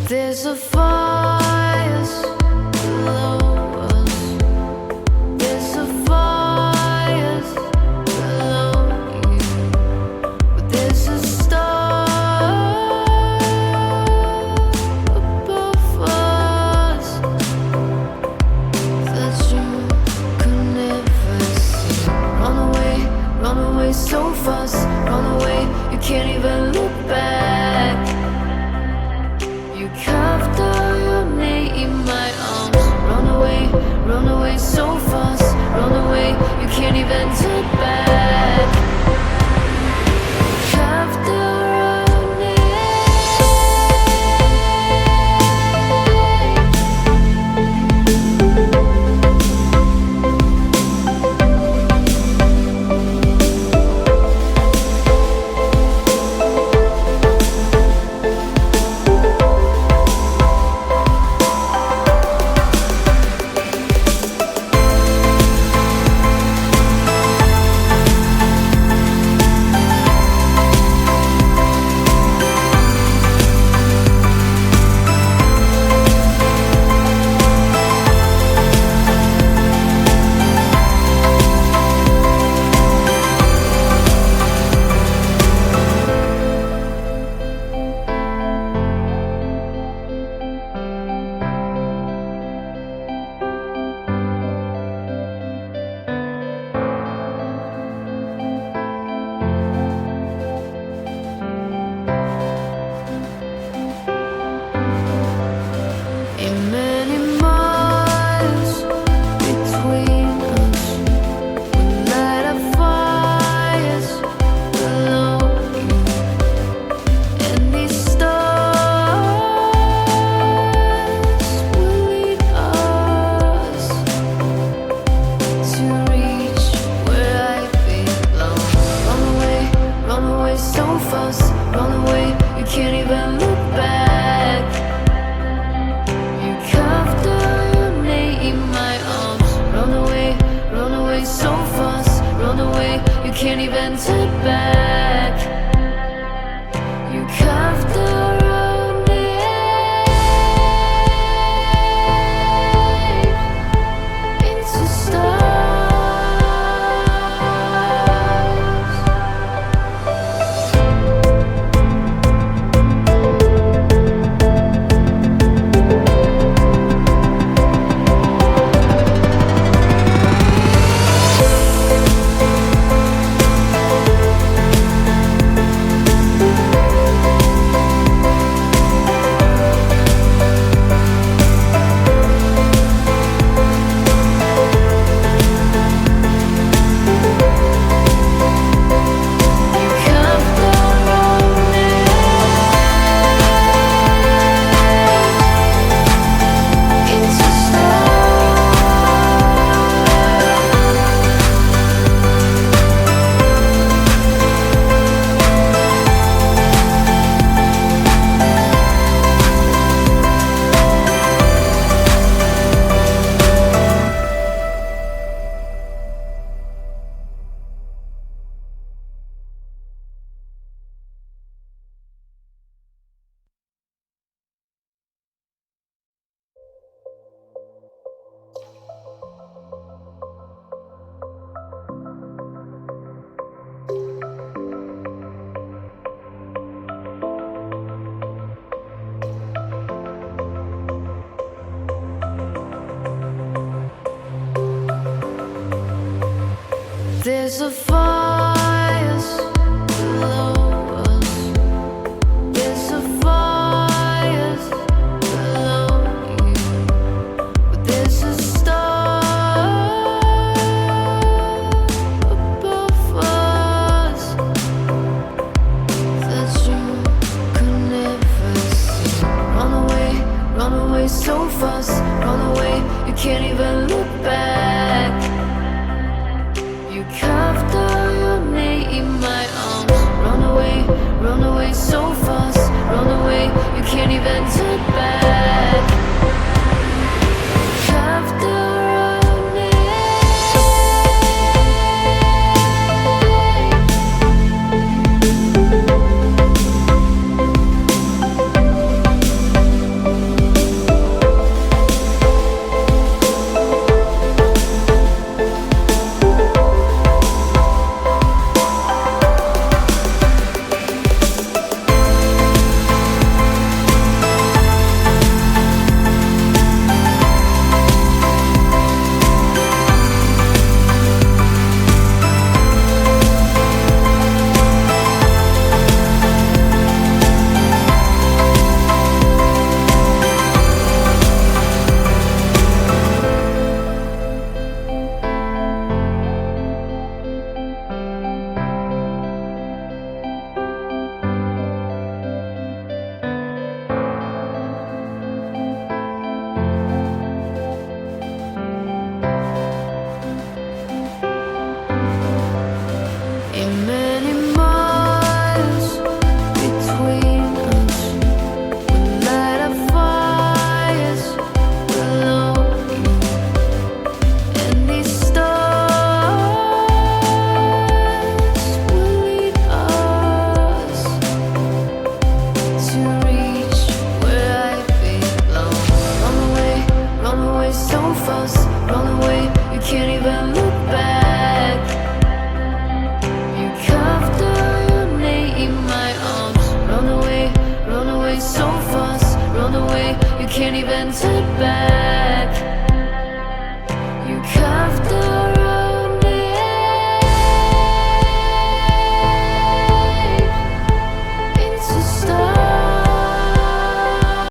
There's a fire below us. There's a fire below you. But there's a star above us that you could never see. Run away so fast. Run away, you can't even look back. You carved out your name in my arms. Run away so fast. Run away, you can't even turn back. Carved out your name. Can't even turn back. You carved our own name into There's a fire below us. There's a fire below you. But there's a star above us that you could never see. Run away so fast. Run away, you can't even look back. You carved out your Ain't many miles between us. We'll light up fires below you, and these stars will lead us to reach where I belong. Run away so fast, run away, you can't even look back. You carved out your name in my arms. Run away so fast, run away, you can't even turn back.